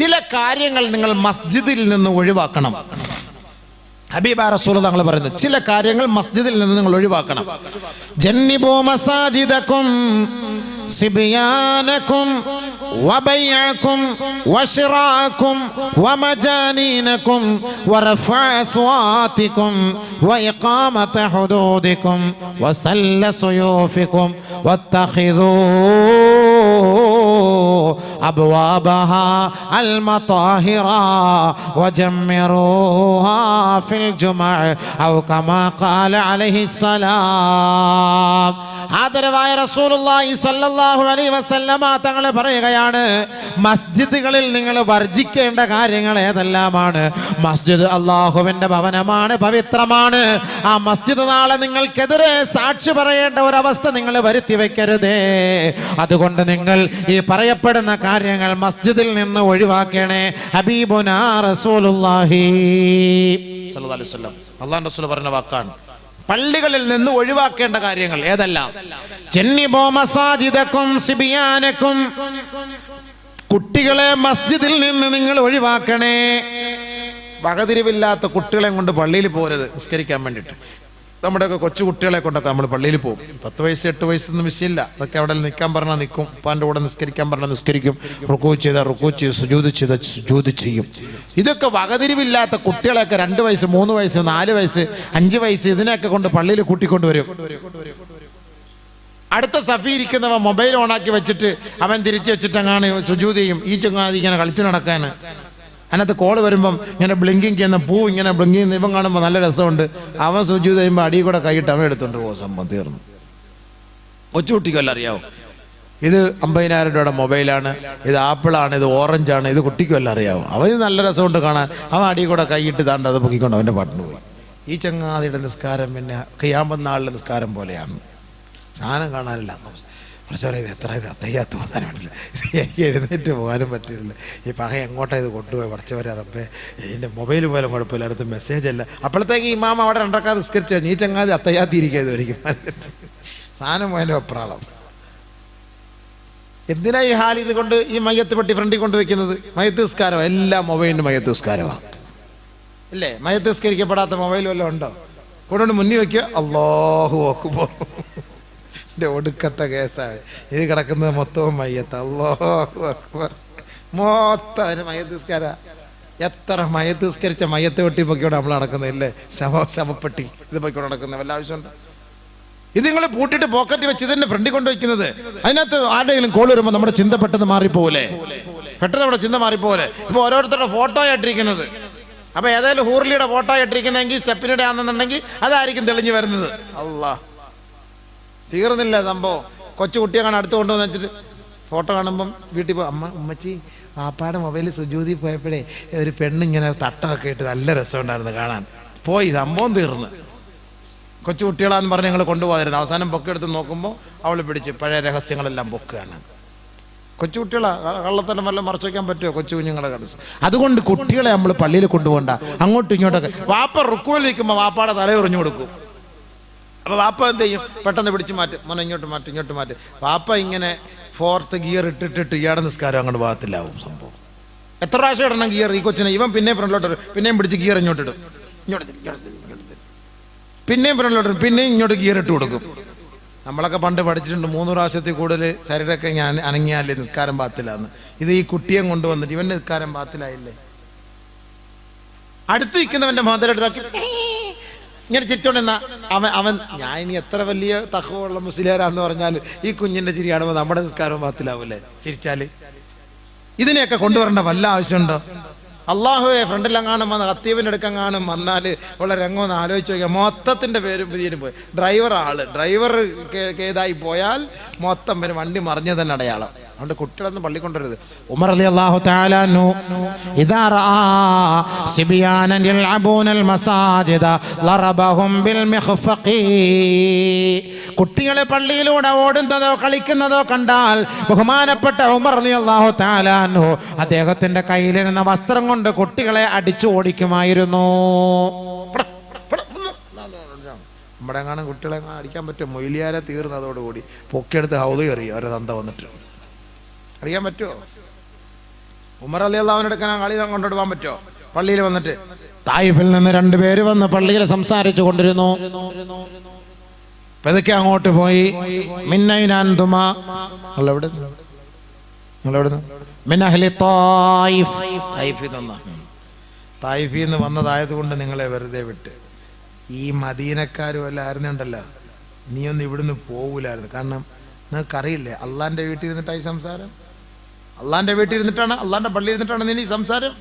ചില കാര്യങ്ങൾ നിങ്ങൾ മസ്ജിദിൽ നിന്ന് ഒഴിവാക്കണം. ഹബീബ റസൂലുള്ളാഹി തങ്ങൾ പറയുന്നു, ചില കാര്യങ്ങൾ മസ്ജിദിൽ നിന്ന് നിങ്ങൾ ഒഴിവാക്കണം. ജന്നിബു മസാജിദകും സിബിയാനകും വബൈഅകും വശിറാഅകും വമജാനീനകും വറഫഅ അസ്വാതികും വഇഖാമത ഹുദൂദികും വസല്ല സുയൂഫികും വത്തഖിദൂ أبوابها المطاهرة وجمروها في الجمع أو كما قال عليه السلام. ആദരവായ റസൂലുള്ളാഹി സ്വല്ലല്ലാഹു അലൈഹി വസല്ലമ തങ്ങൾ പറയുകയാണ്, മസ്ജിദുകളിൽ നിങ്ങൾ വർജിക്കേണ്ട കാര്യങ്ങൾ ഏതെല്ലാമാണ്? മസ്ജിദ് അല്ലാഹുവിന്റെ ഭവനമാണ്, പവിത്രമാണ്. ആ മസ്ജിദ് നാളെ നിങ്ങൾക്കെതിരെ സാക്ഷി പറയേണ്ട ഒരവസ്ഥ നിങ്ങൾ വരുത്തി വെക്കരുതേ. അതുകൊണ്ട് നിങ്ങൾ ഈ പറയപ്പെടുന്ന കാര്യങ്ങൾ മസ്ജിദിൽ നിന്ന് ഒഴിവാക്കണേ. ഹബീബുനാ റസൂലുള്ളാഹി സ്വല്ലല്ലാഹു അലൈഹി വസല്ലം അല്ലാഹുവിന്റെ റസൂൽ പറഞ്ഞ വാക്കാണ്. പള്ളികളിൽ നിന്ന് ഒഴിവാക്കേണ്ട കാര്യങ്ങൾ ഏതെല്ലാം? ജന്നിബു മസാജിദകും സിബിയാനകും, കുട്ടികളെ മസ്ജിദിൽ നിന്ന് നിങ്ങൾ ഒഴിവാക്കണേ. വകതിരിവില്ലാത്ത കുട്ടികളെ കൊണ്ട് പള്ളിയിൽ പോകരുത് നിസ്കരിക്കാൻ വേണ്ടിയിട്ട്. നമ്മുടെയൊക്കെ കൊച്ചു കുട്ടികളെ കൊണ്ടൊക്കെ നമ്മൾ പള്ളിയിൽ പോകും. 10 വയസ്സ് 8 വയസ്സൊന്നും വിഷയമില്ല. അതൊക്കെ അവിടെ നിൽക്കാൻ പറഞ്ഞാൽ നിൽക്കും, ഉപ്പാൻ്റെ കൂടെ നിസ്കരിക്കാൻ പറഞ്ഞാൽ നിസ്കരിക്കും, റുക്കൂ ചെയ്താൽ റുക്കൂ ചെയ്ത് സുജൂദ് ചെയ്താൽ സുജൂദ് ചെയ്യും. ഇതൊക്കെ വകതിരിവില്ലാത്ത കുട്ടികളെയൊക്കെ 2 വയസ്സ് 3 വയസ്സ് 4 വയസ്സ് 5 വയസ്സ് ഇതിനെയൊക്കെ കൊണ്ട് പള്ളിയിൽ കൂട്ടിക്കൊണ്ടുവരും. അടുത്ത സഫി ഇരിക്കുന്നവൻ മൊബൈൽ ഓണാക്കി വെച്ചിട്ട് അവൻ തിരിച്ചു വെച്ചിട്ടങ്ങാണ് സുജൂദ് ചെയ്യും. ഈ ചങ്ങാതി ഇങ്ങനെ കളിച്ചു നടക്കാൻ. അതിനകത്ത് കോള് വരുമ്പം ഇങ്ങനെ ബ്ലിങ്കിങ് ചെയ്യുന്ന പൂ ഇങ്ങനെ ബ്ലിങ്കിങ് ചെയ്യുന്ന ഇവൻ കാണുമ്പോൾ നല്ല രസമുണ്ട്. അവൻ സുജൂദ് ചെയ്യുമ്പോൾ അടിയിൽ കൂടെ കൈയിട്ട് അവൻ എടുത്തോണ്ട് പോകും. സംഭവം തീർന്നു. കൊച്ചുകുട്ടിക്കല്ല അറിയാവോ, ഇത് 50,000 രൂപയുടെ മൊബൈലാണ്, ഇത് ആപ്പിളാണ്, ഇത് ഓറഞ്ചാണ്, ഇത് കുട്ടിക്കുമല്ല അറിയാവോ. അവന് നല്ല രസമുണ്ട് കാണാൻ. അവൻ അടിയിൽ കൂടെ കൈയിട്ട് താണ്ട് അത് പൊക്കിക്കൊണ്ട് അവൻ്റെ പാട്ടിന് പോയി. ഈ ചങ്ങാതിയുടെ നിസ്കാരം പിന്നെ ഖിയാമത്ത് നാളിലെ നിസ്കാരം പോലെയാണ്. സാധനം കാണാനില്ല. ഇത് എത്ര ഇത് അത്തയ്യാത്ത പോകാൻ പറ്റില്ല, എനിക്ക് എഴുന്നേറ്റ് പോകാനും പറ്റില്ല. ഈ പക എങ്ങോട്ടാ ഇത് കൊണ്ടുപോയി പഠിച്ചവരെ റബ്ബേ. എൻ്റെ മൊബൈൽ പോലും കുഴപ്പമില്ല, അടുത്ത് മെസ്സേജ് അല്ല. അപ്പോഴത്തേക്ക് ഇമാം അവിടെ 2 റക്അത്ത് നിസ്കരിച്ചു കഴിഞ്ഞു. ഈ ചങ്ങാതി അത്തയ്യാത്തിരിക്കുക ഒരിക്കും സാധനം പോയതിൻ്റെ അപ്രാളം. എന്തിനാ ഈ ഹാൽ ഇത് കൊണ്ട് ഈ മയ്യത്ത് പെട്ടി ഫ്രണ്ടിൽ കൊണ്ടുവയ്ക്കുന്നത്? മയ്യത്ത് നിസ്കാരമാണ്, എല്ലാ മൊബൈലിനും മയ്യത്ത് നിസ്കാരമാണ് അല്ലേ? മയ്യത്ത് നിസ്കരിക്കപ്പെടാത്ത മൊബൈൽ വല്ലതും ഉണ്ടോ? കൊണ്ടുകൊണ്ട് മുന്നിൽ വയ്ക്കുക. അല്ലാഹു അക്ബർ. എൻ്റെ ഒടുക്കത്തെ കേസാണ് ഇത് കിടക്കുന്നത്. മൊത്തവും മയ്യത്ത്. അല്ലാഹു അക്ബർ. മൊത്തം അതിന് മയ്യത്ത് നിസ്കാര. എത്ര മയ്യത്ത് നിസ്കരിച്ച മയ്യത്ത് പെട്ടി പൊക്കിയോടെ നമ്മൾ നടക്കുന്നില്ലേ? ശവപ്പെട്ടി ഇത് പൊക്കിയോടെ നടക്കുന്ന വല്ല ആവശ്യമുണ്ട്? ഇത് നിങ്ങൾ പൂട്ടിട്ട് പോക്കറ്റ് വെച്ച് ഇതിന്റെ ഫ്രണ്ടിൽ കൊണ്ടുവയ്ക്കുന്നത്. അതിനകത്ത് ആരുടെയെങ്കിലും കോൾ വരുമ്പോൾ നമ്മുടെ ചിന്ത പെട്ടെന്ന് മാറിപ്പോലെ, പെട്ടെന്ന് നമ്മുടെ ചിന്ത മാറിപ്പോലെ. ഇപ്പൊ ഓരോരുത്തരുടെ ഫോട്ടോ ആയിട്ടിരിക്കുന്നത്. അപ്പൊ ഏതായാലും ഹൂർലിയുടെ ഫോട്ടോ ആയിട്ടിരിക്കുന്നെങ്കിൽ സ്റ്റെപ്പിനിടെ ആണെന്നുണ്ടെങ്കിൽ അതായിരിക്കും തെളിഞ്ഞു വരുന്നത്. അല്ലാഹ്, തീർന്നില്ല സംഭവം. കൊച്ചു കുട്ടിയെ കാണാൻ അടുത്ത് കൊണ്ടുവന്ന് വെച്ചിട്ട് ഫോട്ടോ കാണുമ്പം വീട്ടിൽ പോയി, ഉമ്മച്ചി പാപ്പാടെ മൊബൈലിൽ സുജൂതി പോയപ്പോഴേ ഒരു പെണ്ണിങ്ങനെ തട്ടമൊക്കെ ഇട്ട് നല്ല രസമുണ്ടായിരുന്നു കാണാൻ. പോയി, സംഭവം തീർന്ന്. കൊച്ചു കുട്ടികളാന്ന് പറഞ്ഞ് ഞങ്ങൾ കൊണ്ടുപോകാതിരുന്നു. അവസാനം പൊക്കെടുത്ത് നോക്കുമ്പോൾ അവൾ പിടിച്ച് പഴയ രഹസ്യങ്ങളെല്ലാം പൊക്കുകയാണ്. കൊച്ചു കുട്ടികളാ, കള്ളത്തരം വല്ലതും മറച്ചു വയ്ക്കാൻ പറ്റുമോ കൊച്ചു കുഞ്ഞുങ്ങളെ കടച്ച്? അതുകൊണ്ട് കുട്ടികളെ നമ്മൾ പള്ളിയിൽ കൊണ്ടുപോകണ്ട. അങ്ങോട്ടും ഇങ്ങോട്ടൊക്കെ വാപ്പ റുക്കുവിൽ നിൽക്കുമ്പോൾ വാപ്പാടെ തലയുറിഞ്ഞു കൊടുക്കും. അപ്പോൾ വാപ്പ എന്ത് ചെയ്യും? പെട്ടെന്ന് പിടിച്ച് മാറ്റും. മോനെ ഇങ്ങോട്ട് മാറ്റും, ഇങ്ങോട്ട് മാറ്റും. വാപ്പ ഇങ്ങനെ 4th ഗിയർ ഇട്ടിട്ട് ഇയാടെ നിസ്കാരം അങ്ങോട്ട് ഭാഗത്തിലാവും. സംഭവം എത്ര പ്രാവശ്യം ഇടണം ഗിയർ ഈ കൊച്ചിനെ? ഇവൻ പിന്നെയും ഫ്രണ്ടിലോട്ട് വരും, പിന്നെയും പിടിച്ച് ഗിയർ ഇങ്ങോട്ട് ഇടും, പിന്നെയും ഫ്രണ്ടിലോട്ട് വരും, പിന്നെയും ഇങ്ങോട്ട് ഗിയർ ഇട്ട് കൊടുക്കും. നമ്മളൊക്കെ പണ്ട് പഠിച്ചിട്ടുണ്ട് 3 പ്രാവശ്യത്തിൽ കൂടുതൽ ശരീരമൊക്കെ ഞാൻ അനങ്ങിയാലേ നിസ്കാരം ഭാഗത്തിലാന്ന്. ഇത് ഈ കുട്ടിയെ കൊണ്ടുവന്നിട്ട് ഇവൻ്റെ നിസ്കാരം ഭാഗത്തിലായില്ലേ? അടുത്ത് നിൽക്കുന്നവൻ്റെ മുതലെടുത്താക്കി ഇങ്ങനെ ചിരിച്ചോണ്ടെന്നാ അവൻ ഞാൻ ഇനി എത്ര വലിയ തഖ്വയുള്ള മുസ്ലിയാരാന്ന് പറഞ്ഞാൽ ഈ കുഞ്ഞിന്റെ ചിരി കാണുമ്പോൾ നമ്മുടെ നിസ്കാരവും ഭാഗത്തിലാവൂല്ലേ ചിരിച്ചാല്? ഇതിനെയൊക്കെ കൊണ്ടുവരേണ്ട വല്ല ആവശ്യമുണ്ടോ? അള്ളാഹുവെ ഫ്രണ്ടിലെങ്ങാനും വന്ന് ഖത്തീബിൻ്റെ അടുക്കെങ്ങാനും വന്നാൽ ഉള്ള രംഗം ഒന്ന് ആലോചിച്ച് നോക്കിയാൽ മൊത്തത്തിൻ്റെ പേരും പുതിയനും പോയി. ഡ്രൈവർ കേതായി പോയാൽ മൊത്തം പേര് വണ്ടി മറിഞ്ഞു തന്നെ അടയാളം. അതുകൊണ്ട് കുട്ടികളൊന്നും പള്ളി കൊണ്ടുവരരുത്. ഉമർ റളിയല്ലാഹു തആല അൻഹു ഇദാ റആ സിബിയാനൻ യൽഅബൂനൽ മസാജിദ ലറബഹും ബിൽ മിഖ്ഫഖി. കുട്ടികളെ പള്ളിയിലൂടെ ഓടുന്നതോ കളിക്കുന്നതോ കണ്ടാൽ ബഹുമാനപ്പെട്ട ഉമർ റളിയല്ലാഹു തആല അൻഹു അദ്ദേഹത്തിന്റെ കയ്യിലിരുന്ന വസ്ത്രം കൊണ്ട് കുട്ടികളെ അടിച്ചു ഓടിക്കുമായിരുന്നു. നമ്മുടെ എങ്ങാനും കുട്ടികളെ അടിക്കാൻ പറ്റും? മൊയ്ലിയാരെ തീർന്നതോടുകൂടി പൊക്കിയെടുത്ത് ഹൗദ് കയറി അവരെ തന്ത വന്നിട്ട് അറിയാൻ പറ്റുമോ? ഉമർ റളിയല്ലാഹു അൻഹു എടുക്കാൻ കളി കൊണ്ടുപോകാൻ പറ്റുമോ? പള്ളിയിൽ വന്നിട്ട് തായിഫിൽ നിന്ന് 2 പേര് വന്ന് പള്ളിയിൽ സംസാരിച്ചു കൊണ്ടിരുന്നു. പതുക്കെ അങ്ങോട്ട് പോയി, മിന്നൈനാൻതുമാ, തായിഫിൽ നിന്ന് വന്നതായത് കൊണ്ട് നിങ്ങളെ വെറുതെ വിട്ട്. ഈ മദീനക്കാരും എല്ലാം ആയിരുന്നുണ്ടല്ലോ, നീ ഒന്നും ഇവിടുന്ന് പോകൂലായിരുന്നു. കാരണം നിങ്ങൾക്കറിയില്ലേ, അള്ളാന്റെ വീട്ടിൽ ഇരുന്നിട്ടായി സംസാരം. അള്ളാന്റെ വീട്ടിൽ ഇരുന്നിട്ടാണ്, അള്ളാന്റെ പള്ളിയിൽ ഇരുന്നിട്ടാണ് നീ സംസാരം.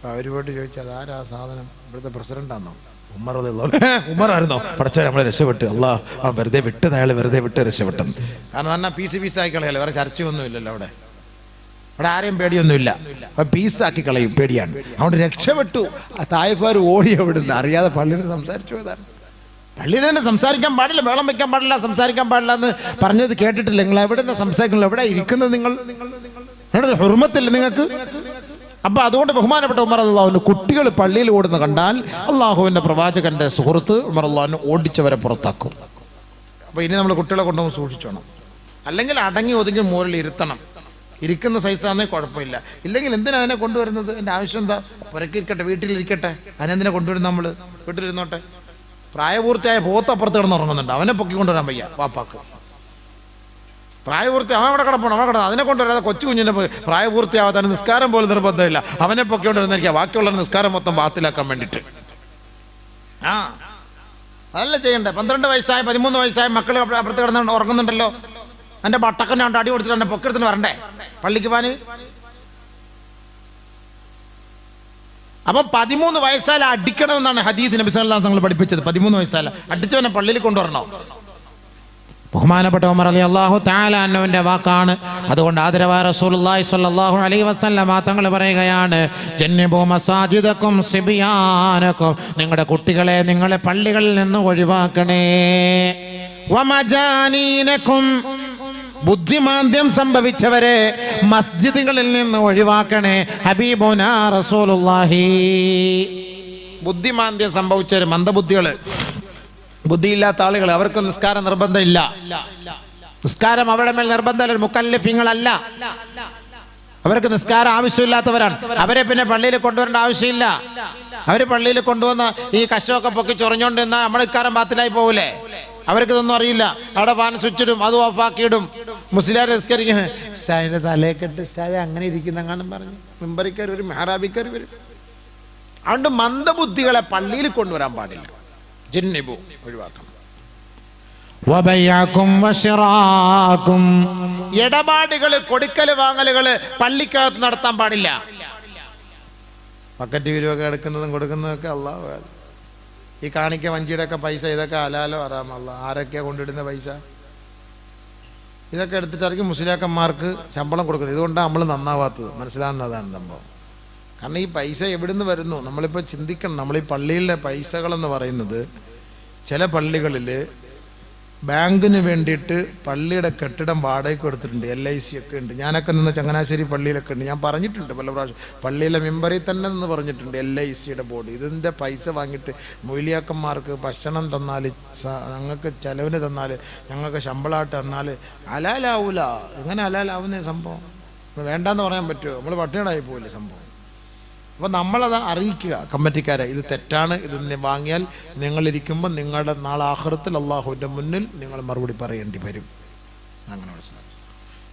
അവരോട് ചോദിച്ചാൽ അതാരാ സാധനം? ഇവിടുത്തെ പ്രസിഡന്റാണോ? ഉമറായിരുന്നോ? പഠിച്ചാൽ നമ്മളെ രക്ഷപ്പെട്ട്, അള്ളാഹ് വെറുതെ വിട്ടത്, അയാൾ വെറുതെ വിട്ട് രക്ഷപ്പെട്ടു. കാരണം തന്നെ പീസാക്കി കളയല്ലോ, വേറെ ചർച്ചയൊന്നും ഇല്ലല്ലോ അവിടെ. അവിടെ ആരെയും പേടിയൊന്നുമില്ല, അപ്പൊ പീസാക്കി കളയും, പേടിയാണ്. അതുകൊണ്ട് രക്ഷപ്പെട്ടു. തായിഫാർ ഓടി എവിടുന്ന് അറിയാതെ പള്ളിയിൽ സംസാരിച്ചു പോയതാണ്. പള്ളിയിൽ തന്നെ സംസാരിക്കാൻ പാടില്ല, വേളം വെക്കാൻ പാടില്ല, സംസാരിക്കാൻ പാടില്ല എന്ന് പറഞ്ഞത് കേട്ടിട്ടില്ല? നിങ്ങൾ എവിടെ നിന്ന് സംസാരിക്കുന്നത്? എവിടെ ഇരിക്കുന്നത്? നിങ്ങൾ ഹുർമത്തില്ല നിങ്ങൾക്ക്? അപ്പൊ അതുകൊണ്ട് ബഹുമാനപ്പെട്ട ഉമർ റളിയല്ലാഹു അൻഹു കുട്ടികൾ പള്ളിയിൽ ഓടുന്ന കണ്ടാൽ അള്ളാഹുവിന്റെ പ്രവാചകന്റെ സുഹൃത്ത് ഉമർ റളിയല്ലാഹു അൻഹു ഓടിച്ചവരെ പുറത്താക്കും. അപ്പൊ ഇനി നമ്മൾ കുട്ടികളെ കൊണ്ടുപോകും സൂക്ഷിച്ചോണം. അല്ലെങ്കിൽ അടങ്ങി ഒതുങ്ങി മോറിൽ ഇരുത്തണം. ഇരിക്കുന്ന സൈസാന്നേ കുഴപ്പമില്ല. ഇല്ലെങ്കിൽ എന്തിനാ അതിനെ കൊണ്ടുവരുന്നത്? എൻ്റെ ആവശ്യം എന്താ? പുരക്കിരിക്കട്ടെ, വീട്ടിലിരിക്കട്ടെ. അതിനെന്തിനാ കൊണ്ടുവരുന്നത്? നമ്മൾ വീട്ടിലിരുന്നോട്ടെ. പ്രായപൂർത്തിയായ പോത്ത് അപ്പുറത്ത് കിടന്ന് ഉറങ്ങുന്നുണ്ട്, അവനെ പൊക്കി കൊണ്ടുവരാൻ വയ്യ വാപ്പാക്ക്. പ്രായപൂർത്തി അവൻ അവിടെ കിടപ്പണം, അവൻ കിടന്നു, അതിനെ കൊണ്ടുവരാതെ കൊച്ചു കുഞ്ഞിനെ പ്രായപൂർത്തിയാവാത്ത നിസ്കാരം പോലും നിർബന്ധമില്ല, അവനെ പൊക്കി കൊണ്ടുവരുന്നിരിക്കുക ബാക്കിയുള്ള നിസ്കാരം മൊത്തം ബാത്തിലാക്കാൻ വേണ്ടിയിട്ട്. അതല്ല ചെയ്യണ്ടേ? 12 വയസ്സായ 13 വയസ്സായ മക്കൾ അപ്പുറത്ത് കിടന്ന് ഉറങ്ങുന്നുണ്ടല്ലോ, എൻ്റെ ബട്ടക്കനെ കൊണ്ട് അടി കൊടുത്തിട്ട് എൻ്റെ പൊക്കെടുത്തിന് വരണ്ടേ പള്ളിക്ക് പോകാൻ? അപ്പൊ 13 വയസ്സാല അടിക്കണമെന്നാണ് ഹദീസ് നബി സല്ലല്ലാഹു അലൈഹി വസല്ലം പഠിപ്പിച്ചത്. 13 വയസ്സാല അടിച്ചവനെ പള്ളിയിൽ കൊണ്ടുവരണോ? ബഹുമാനപ്പെട്ട ഉമർ റളിയല്ലാഹു തആല അൻഹുവിന്റെ വാക്കാണ്. അതുകൊണ്ട് ആദരവായ റസൂലുള്ളാഹി സ്വല്ലല്ലാഹു അലൈഹി വസല്ലം തങ്ങൾ പറയുകയാണ്, ജന്നബു മസാജിദക്കും സിബിയാനക്കും, നിങ്ങളുടെ കുട്ടികളെ നിങ്ങളെ പള്ളികളിൽ നിന്ന് ഒഴിവാക്കണേ. വമജാനീനക്കും, ബുദ്ധിമാന്ദ്യം സംഭവിച്ചവരെ മസ്ജിദുകളിൽ നിന്ന് ഒഴിവാക്കണേ. ഹബീബുനാ റസൂലുള്ളാഹി. ബുദ്ധിമാന്ദ്യം സംഭവിച്ചവര്, മന്ദബുദ്ധികള്, ബുദ്ധിയില്ലാത്ത ആളുകൾ, അവർക്ക് നിസ്കാരം നിർബന്ധമില്ല. നിസ്കാരം അവരുടെ മേൽ നിർബന്ധമല്ല, മുക്കല്ലിഫീങ്ങളല്ല, അവർക്ക് നിസ്കാരം ആവശ്യമില്ലാത്തവരാണ്. അവരെ പിന്നെ പള്ളിയിൽ കൊണ്ടുവരേണ്ട ആവശ്യമില്ല. അവര് പള്ളിയിൽ കൊണ്ടുവന്ന് ഈ കശമൊക്കെ പൊക്കി ചൊറിഞ്ഞോണ്ട് നിന്നാൽ നമ്മൾ ഇക്കാരം ബാത്തിലായി പോകൂലേ? അവർക്ക് ഇതൊന്നും അറിയില്ല. അവിടെ പാൻ സ്വിച്ചിടും, അത് ഓഫാക്കിയിടും. മുസ്ലിയാർ നിസ്കരിക്കും, ഉസ്താദിന്റെ തലയെക്കെട്ട് ഉസ്താദെ അങ്ങനെ ഇരിക്കുന്നങ്ങാനും പറഞ്ഞു മിമ്പറിക്കാർ വരും, മെഹറാബിക്കാർ വരും. അതുകൊണ്ട് മന്ദബുദ്ധികളെ പള്ളിയിൽ കൊണ്ടുവരാൻ പാടില്ല. ജന്നിബു, ഒഴിവാക്കണം. ഇടപാടുകള്, കൊടുക്കല് വാങ്ങലുകള് പള്ളിക്കകത്ത് നടത്താൻ പാടില്ല. പക്കറ്റ് രൂപ എടുക്കുന്നതും കൊടുക്കുന്നതൊക്കെ അല്ലാഹു. ഈ കാണിക്ക വഞ്ചിയുടെ ഒക്കെ പൈസ, ഇതൊക്കെ ഹലാലോ ഹറാമോ? ആരൊക്കെയാ കൊണ്ടിടുന്ന പൈസ? ഇതൊക്കെ എടുത്തിട്ടായിരിക്കും മുസ്ലിയാക്കന്മാർക്ക് ശമ്പളം കൊടുക്കുന്നത്. ഇതുകൊണ്ടാണ് നമ്മൾ നന്നാവാത്തത്. മനസ്സിലാകുന്നതാണ് സംഭവം. കാരണം ഈ പൈസ എവിടുന്ന് വരുന്നു? നമ്മളിപ്പോൾ ചിന്തിക്കണം. നമ്മൾ ഈ പള്ളിയിലെ പൈസകളെന്ന് പറയുന്നത്, ചില പള്ളികളിൽ ബാങ്കിന് വേണ്ടിയിട്ട് പള്ളിയുടെ കെട്ടിടം വാടകയ്ക്ക് കൊടുത്തിട്ടുണ്ട്. LIC ഒക്കെ ഉണ്ട്. ഞാനൊക്കെ നിന്ന് ചങ്ങനാശ്ശേരി പള്ളിയിലൊക്കെ ഉണ്ട്. ഞാൻ പറഞ്ഞിട്ടുണ്ട് പല പ്രാവശ്യം. പള്ളിയിലെ മെമ്പറിൽ തന്നെ നിന്ന് പറഞ്ഞിട്ടുണ്ട് LICയുടെ ബോർഡ്. ഇതിൻ്റെ പൈസ വാങ്ങിയിട്ട് മൊയ്ലിയാക്കന്മാർക്ക് ഭക്ഷണം തന്നാൽ, ഞങ്ങൾക്ക് ചിലവിന് തന്നാൽ, ഞങ്ങൾക്ക് ശമ്പളമായിട്ട് തന്നാൽ ഹലാലാവൂല. എങ്ങനെ ഹലാലാവുന്ന സംഭവം? വേണ്ടാന്ന് പറയാൻ പറ്റുമോ? നമ്മൾ പട്ടിണിയായി പോകില്ലേ സംഭവം? അപ്പോൾ നമ്മളത് അറിയിക്കുക കമ്മിറ്റിക്കാരെ, ഇത് തെറ്റാണ്, ഇത് വാങ്ങിയാൽ നിങ്ങളിരിക്കുമ്പോൾ നിങ്ങളുടെ നാളെ ആഖിറത്തിൽ അള്ളാഹുവിൻ്റെ മുന്നിൽ നിങ്ങൾ മറുപടി പറയേണ്ടി വരും. അങ്ങനെ മനസ്സിലാക്കും.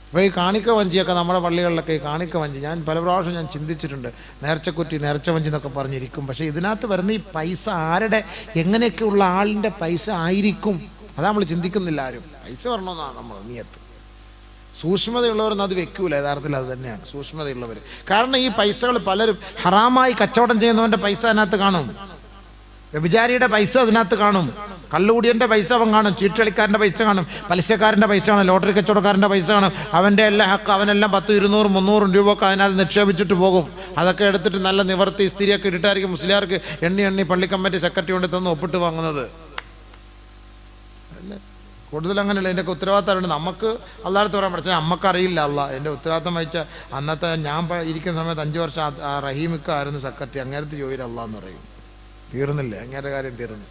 അപ്പോൾ ഈ കാണിക്ക വഞ്ചിയൊക്കെ നമ്മുടെ പള്ളികളിലൊക്കെ, ഈ കാണിക്ക വഞ്ചി ഞാൻ പല പ്രാവശ്യം ഞാൻ ചിന്തിച്ചിട്ടുണ്ട്. നേർച്ചക്കുറ്റി, നേർച്ച വഞ്ചി എന്നൊക്കെ പറഞ്ഞിരിക്കും. പക്ഷേ ഇതിനകത്ത് വരുന്ന ഈ പൈസ ആരുടെ, എങ്ങനെയൊക്കെയുള്ള ആളിൻ്റെ പൈസ ആയിരിക്കും? അതാ നമ്മൾ ചിന്തിക്കുന്നില്ല ആരും. പൈസ വരണമെന്നാണ് നമ്മൾ നിയത്ത്. സൂക്ഷ്മതയുള്ളവരൊന്നും അത് വെക്കൂല. യഥാർത്ഥത്തിൽ അത് തന്നെയാണ് സൂക്ഷ്മതയുള്ളവർ. കാരണം ഈ പൈസകൾ പലരും ഹറാമായി കച്ചവടം ചെയ്യുന്നവൻ്റെ പൈസ അതിനകത്ത് കാണും, വ്യഭിചാരിയുടെ പൈസ അതിനകത്ത് കാണും, കള്ളുകൂടിയൻ്റെ പൈസ അവൻ കാണും, ചീട്ടുകളിക്കാരൻ്റെ പൈസ കാണും, പലിശക്കാരൻ്റെ പൈസ കാണും, ലോട്ടറി കച്ചവടക്കാരൻ്റെ പൈസ കാണും. അവൻ്റെ എല്ലാം ഹക്ക്, അവനെല്ലാം 10, 200, 300 രൂപയൊക്കെ അതിനകത്ത് നിക്ഷേപിച്ചിട്ട് പോകും. അതൊക്കെ എടുത്തിട്ട് നല്ല നിവർത്തി ഇസ്തിരിയൊക്കെ ഇട്ടിട്ടായിരിക്കും മുസ്ലിയാർക്ക് എണ്ണി പള്ളി കമ്മിറ്റി സെക്രട്ടറി കൊണ്ട് തന്ന് ഒപ്പിട്ട് വാങ്ങുന്നത്. കൂടുതൽ അങ്ങനെയല്ല. എൻ്റെ ഉത്തരവാദിത്തമുണ്ട്. നമുക്ക് അള്ളാഹത്ത് പറയാൻ പഠിച്ചാൽ നമുക്കറിയില്ല. എൻ്റെ ഉത്തരവാദിത്തം വഹിച്ച അന്നത്തെ ഞാൻ ഇരിക്കുന്ന സമയത്ത് 5 വർഷം റഹീമിക്ക ആയിരുന്നു സെക്രട്ടറി. അങ്ങേരത്ത് ജോലി അള്ളാന്ന് പറയും. തീർന്നില്ലേ? അങ്ങേരുടെ കാര്യം തീർന്നു.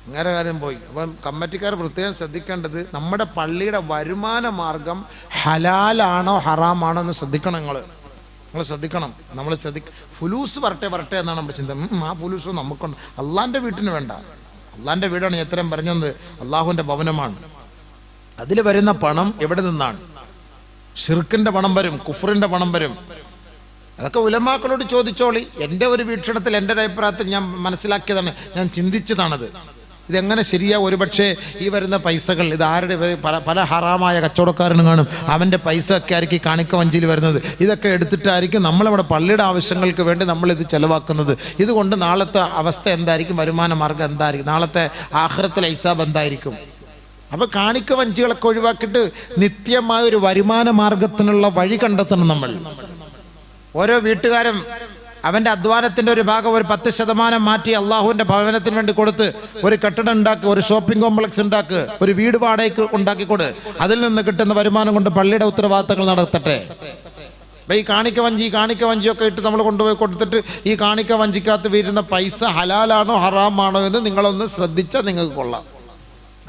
അങ്ങനെ കാര്യം പോയി. അപ്പം കമ്മിറ്റിക്കാർ പ്രത്യേകം ശ്രദ്ധിക്കേണ്ടത് നമ്മുടെ പള്ളിയുടെ വരുമാന മാർഗം ഹലാലാണോ ഹറാമാണോ എന്ന് ശ്രദ്ധിക്കണം. നിങ്ങൾ ശ്രദ്ധിക്കണം. നമ്മൾ ഫുലൂസ് വരട്ടെ എന്നാണ് നമ്മുടെ ചിന്ത. ആ ഫുലൂസ് നമുക്കുണ്ട്. അള്ളാൻ്റെ വീട്ടിന് വേണ്ട. അള്ളാൻ്റെ വീടാണ് എത്രയും പറഞ്ഞത്, അള്ളാഹുവിൻ്റെ ഭവനമാണ്. അതിൽ വരുന്ന പണം എവിടെ നിന്നാണ്? ഷിർക്കിൻ്റെ പണം വരും, കുഫറിൻ്റെ പണം വരും. അതൊക്കെ ഉലമാക്കളോട് ചോദിച്ചോളി. എൻ്റെ ഒരു വീക്ഷണത്തിൽ, എൻ്റെ ഒരു അഭിപ്രായത്തിൽ ഞാൻ മനസ്സിലാക്കിയതാണ്, ഞാൻ ചിന്തിച്ചതാണത്. ഇതെങ്ങനെ ശരിയാ? ഒരുപക്ഷെ ഈ വരുന്ന പൈസകൾ ഇത് ആരുടെ? പല ഹറാമായ കച്ചവടക്കാരനും കാണും. അവൻ്റെ പൈസ ഒക്കെ ആയിരിക്കും കാണിക്ക വഞ്ചിയിൽ വരുന്നത്. ഇതൊക്കെ എടുത്തിട്ടായിരിക്കും നമ്മളിവിടെ പള്ളിയുടെ ആവശ്യങ്ങൾക്ക് വേണ്ടി നമ്മളിത് ചെലവാക്കുന്നത്. ഇതുകൊണ്ട് നാളത്തെ അവസ്ഥ എന്തായിരിക്കും? വരുമാന മാർഗം എന്തായിരിക്കും? നാളത്തെ ആഖിറത്തിലെ ഹിസാബ് എന്തായിരിക്കും? അപ്പോൾ കാണിക്ക വഞ്ചികളൊക്കെ ഒഴിവാക്കിയിട്ട് നിത്യമായ ഒരു വരുമാന മാർഗത്തിനുള്ള വഴി കണ്ടെത്തണം നമ്മൾ. ഓരോ വീട്ടുകാരും അവൻ്റെ അധ്വാനത്തിൻ്റെ ഒരു ഭാഗം, ഒരു 10% മാറ്റി അള്ളാഹുവിൻ്റെ ഭവനത്തിന് വേണ്ടി കൊടുത്ത് ഒരു കെട്ടിടം ഉണ്ടാക്കുക, ഒരു ഷോപ്പിംഗ് കോംപ്ലക്സ് ഉണ്ടാക്കുക, ഒരു വീട് വാടകയ്ക്ക് ഉണ്ടാക്കിക്കൊട്. അതിൽ നിന്ന് കിട്ടുന്ന വരുമാനം കൊണ്ട് പള്ളിയുടെ ഉത്തരവാദിത്തങ്ങൾ നടത്തട്ടെ. ഈ കാണിക്ക വഞ്ചിയൊക്കെ ഇട്ട് നമ്മൾ കൊണ്ടുപോയി കൊടുത്തിട്ട് ഈ കാണിക്ക വഞ്ചിക്കകത്ത് വീഴുന്ന പൈസ ഹലാലാണോ ഹറാമാണോ എന്ന് നിങ്ങളൊന്ന് ശ്രദ്ധിച്ചാൽ നിങ്ങൾക്ക് കൊള്ളാം.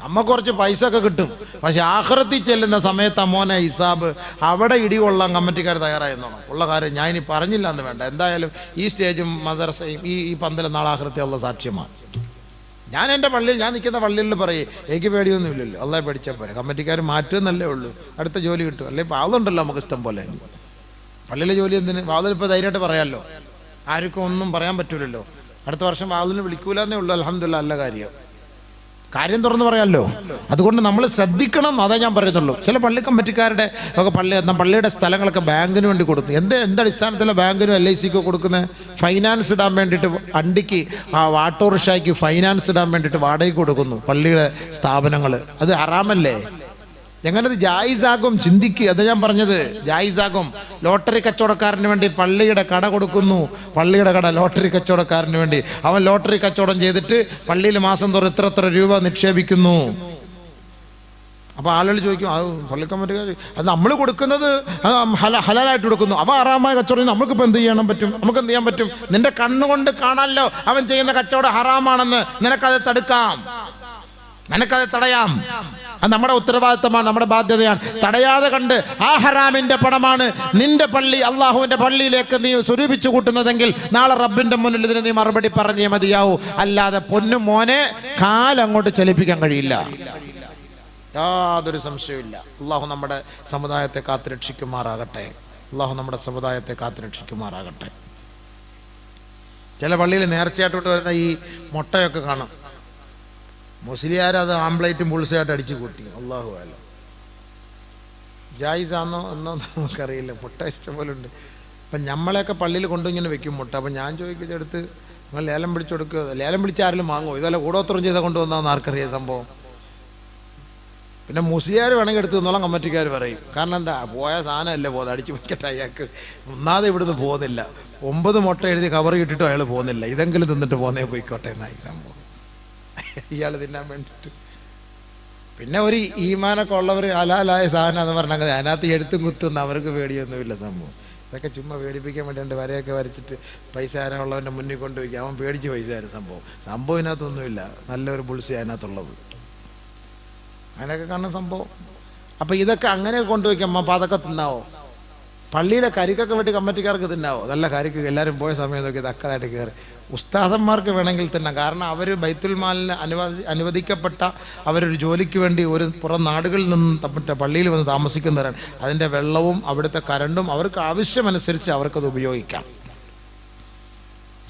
നമുക്ക് കുറച്ച് പൈസ ഒക്കെ കിട്ടും. പക്ഷെ ആഖിറത്തിൽ ചെല്ലുന്ന സമയത്ത് മോനെ ഹിസാബ് അവിടെ ഇടികൊള്ളാൻ കമ്മിറ്റിക്കാർ തയ്യാറായെന്നോണം. ഉള്ള കാര്യം ഞാൻ ഇനി പറഞ്ഞില്ല എന്ന് വേണ്ട. എന്തായാലും ഈ സ്റ്റേജും മദ്രസയും ഈ പന്തലും നാളെ ആഖിറത്തിൽ ഉള്ള സാക്ഷ്യമാണ്. ഞാൻ എൻ്റെ പള്ളിയിൽ, ഞാൻ നിൽക്കുന്ന പള്ളിയിൽ പറയും, എനിക്ക് പേടിയൊന്നുമില്ലല്ലോ, അള്ളാഹ് പേടിച്ചാൽ പോരെ. കമ്മിറ്റിക്കാർ മാറ്റുമെന്നല്ലേ ഉള്ളൂ, അടുത്ത ജോലി കിട്ടും. അല്ലെങ്കിൽ വാളുണ്ടല്ലോ നമുക്ക് ഇഷ്ടം പോലെ. പള്ളിയിലെ ജോലി എന്തിന്? വാതിലിപ്പോൾ ധൈര്യമായിട്ട് പറയാമല്ലോ, ആർക്കും ഒന്നും പറയാൻ പറ്റൂലല്ലോ. അടുത്ത വർഷം വാതിലിന് വിളിക്കൂലെന്നേ ഉള്ളൂ. അൽഹംദുലില്ലാഹ്, നല്ല കാര്യം തുറന്ന് പറയാമല്ലോ. അതുകൊണ്ട് നമ്മൾ ശ്രദ്ധിക്കണം. അതേ ഞാൻ പറയുന്നുള്ളൂ. ചില പള്ളി കമ്മിറ്റിക്കാരുടെ ഒക്കെ പള്ളിയുടെ സ്ഥലങ്ങളൊക്കെ ബാങ്കിന് വേണ്ടി കൊടുക്കും. എന്തടിസ്ഥാനത്തിലാണ് ബാങ്കിനും LICക്കോ കൊടുക്കുന്നത്? ഫൈനാൻസ് ഇടാൻ വേണ്ടിയിട്ട്, വണ്ടിക്ക് ഓട്ടോറിക്ഷയ്ക്ക് ഫൈനാൻസ് ഇടാൻ വേണ്ടിയിട്ട് വാടകയ്ക്ക് കൊടുക്കുന്നു പള്ളിയുടെ സ്ഥാപനങ്ങൾ. അത് ഹറാമല്ലേ? എങ്ങനെ ജായിസാകും? ചിന്തിക്കുക. അത് ഞാൻ പറഞ്ഞത്, ജായിസാകും. ലോട്ടറി കച്ചവടക്കാരന് വേണ്ടി പള്ളിയുടെ കട കൊടുക്കുന്നു. പള്ളിയുടെ കട ലോട്ടറി കച്ചവടക്കാരന് വേണ്ടി. അവൻ ലോട്ടറി കച്ചവടം ചെയ്തിട്ട് പള്ളിയിൽ മാസം തോറും ഇത്ര രൂപ നിക്ഷേപിക്കുന്നു. അപ്പോൾ ആളുകൾ ചോദിക്കും, അത് പള്ളി കമ്മിറ്റിക്കാർ അത് നമ്മൾ കൊടുക്കുന്നത് ഹലാലായിട്ട് കൊടുക്കുന്നു. അവ ഹറാമായ കച്ചവടം നമുക്കിപ്പോൾ എന്ത് ചെയ്യാൻ പറ്റും? നമുക്ക് എന്ത് ചെയ്യാൻ പറ്റും? നിന്റെ കണ്ണുകൊണ്ട് കാണാമല്ലോ അവൻ ചെയ്യുന്ന കച്ചവടം ഹറാമാണെന്ന്. നിനക്കത് തടുക്കാം, നിനക്കത് തടയാം. അത് നമ്മുടെ ഉത്തരവാദിത്തമാണ്, നമ്മുടെ ബാധ്യതയാണ്. തടയാതെ കണ്ട് ആ ഹറാമിന്റെ പണമാണ് നിന്റെ പള്ളി, അള്ളാഹുവിന്റെ പള്ളിയിലേക്ക് നീ സ്വരൂപിച്ചു കൂട്ടുന്നതെങ്കിൽ നാളെ റബ്ബിന്റെ മുന്നിൽ ഇതിന് നീ മറുപടി പറഞ്ഞേ മതിയാവൂ. അല്ലാതെ പൊന്നു മോനെ കാലങ്ങോട്ട് ചലിപ്പിക്കാൻ കഴിയില്ല, യാതൊരു സംശയമില്ല. അള്ളാഹു നമ്മുടെ സമുദായത്തെ കാത്തുരക്ഷിക്കുമാറാകട്ടെ. അള്ളാഹു നമ്മുടെ സമുദായത്തെ കാത്തുരക്ഷിക്കുമാറാകട്ടെ. ചില പള്ളിയിൽ നേർച്ചയായിട്ട് വരുന്ന ഈ മുട്ടയൊക്കെ കാണാം. മുസ്ലിയാരത് ആംപ്ലേറ്റും പുൾസയായിട്ട് അടിച്ചു കൂട്ടി. അള്ളാഹു അല്ല, ജായിസാന്നോ എന്നോ നമുക്കറിയില്ല. മുട്ട ഇഷ്ടംപോലെ ഉണ്ട്. അപ്പം നമ്മളെയൊക്കെ പള്ളിയിൽ കൊണ്ടിങ്ങനെ വെക്കും മുട്ട. അപ്പം ഞാൻ ചോദിക്കുന്നതെടുത്ത് നിങ്ങൾ ലേലം പിടിച്ചു കൊടുക്കുക. ലേലം പിടിച്ച് ആരെങ്കിലും വാങ്ങുമോ? ഇതുപോലെ കൂടോത്രം ചെയ്താൽ കൊണ്ടുവന്നാന്ന് ആർക്കറിയാം സംഭവം. പിന്നെ മുസ്ലിയാർ വേണമെങ്കിൽ എടുത്ത് നിന്നോളാം കമ്മിറ്റിക്കാർ പറയും. കാരണം എന്താ, പോയ സാധനമല്ലേ പോകുന്നത്, അടിച്ചു വയ്ക്കട്ടെ അയാൾക്ക്. ഒന്നാതെ ഇവിടുന്ന് പോകുന്നില്ല. 9 മുട്ട എഴുതി കവർ കിട്ടിയിട്ടും അയാൾ പോകുന്നില്ല. ഇതെങ്കിലും തിന്നിട്ട് പോകുന്നേ പോയിക്കോട്ടെ എന്നായി സംഭവം, ഇയാൾ തിന്നാൻ വേണ്ടിയിട്ട്. പിന്നെ ഒരു ഈമാനൊക്കെ ഉള്ളവർ ഹലാലായ സാധനം എന്ന് പറഞ്ഞാൽ അതിനകത്ത് എഴുത്തും കുത്തുന്ന അവർക്ക് പേടിയൊന്നുമില്ല സംഭവം. ഇതൊക്കെ ചുമ്മാ പേടിപ്പിക്കാൻ വേണ്ടിയിട്ട് വരയൊക്കെ വരച്ചിട്ട് പൈസ ആരാനുള്ളവൻ്റെ മുന്നിൽ കൊണ്ടുപോയി അവൻ പേടിച്ച് പൈസ ആരും സംഭവം ഇതിനകത്തൊന്നുമില്ല. നല്ലൊരു ബുൾസി അതിനകത്തുള്ളത്, അങ്ങനെയൊക്കെ കാണുന്ന സംഭവം. അപ്പം ഇതൊക്കെ അങ്ങനെ കൊണ്ടുപോയിക്കാം. അപ്പം അതൊക്കെ തിന്നാവോ? പള്ളിയിലെ കരിക്കൊക്കെ വേണ്ടി കമ്മിറ്റിക്കാർക്ക് തിന്നാവോ? നല്ല കരിക്ക് എല്ലാവരും പോയ സമയം നോക്കി തക്കതായിട്ട് കയറി. ഉസ്താദന്മാർക്ക് വേണമെങ്കിൽ തന്നെ, കാരണം അവർ ബൈത്തുൽ മാലിന് അനുവദിക്കപ്പെട്ട അവരൊരു ജോലിക്ക് വേണ്ടി ഒരു പുറം നാടുകളിൽ നിന്ന് മറ്റേ പള്ളിയിൽ വന്ന് താമസിക്കുന്നവരാണ്. അതിൻ്റെ വെള്ളവും അവിടുത്തെ കരണ്ടും അവർക്ക് ആവശ്യമനുസരിച്ച് അവർക്കത് ഉപയോഗിക്കാം.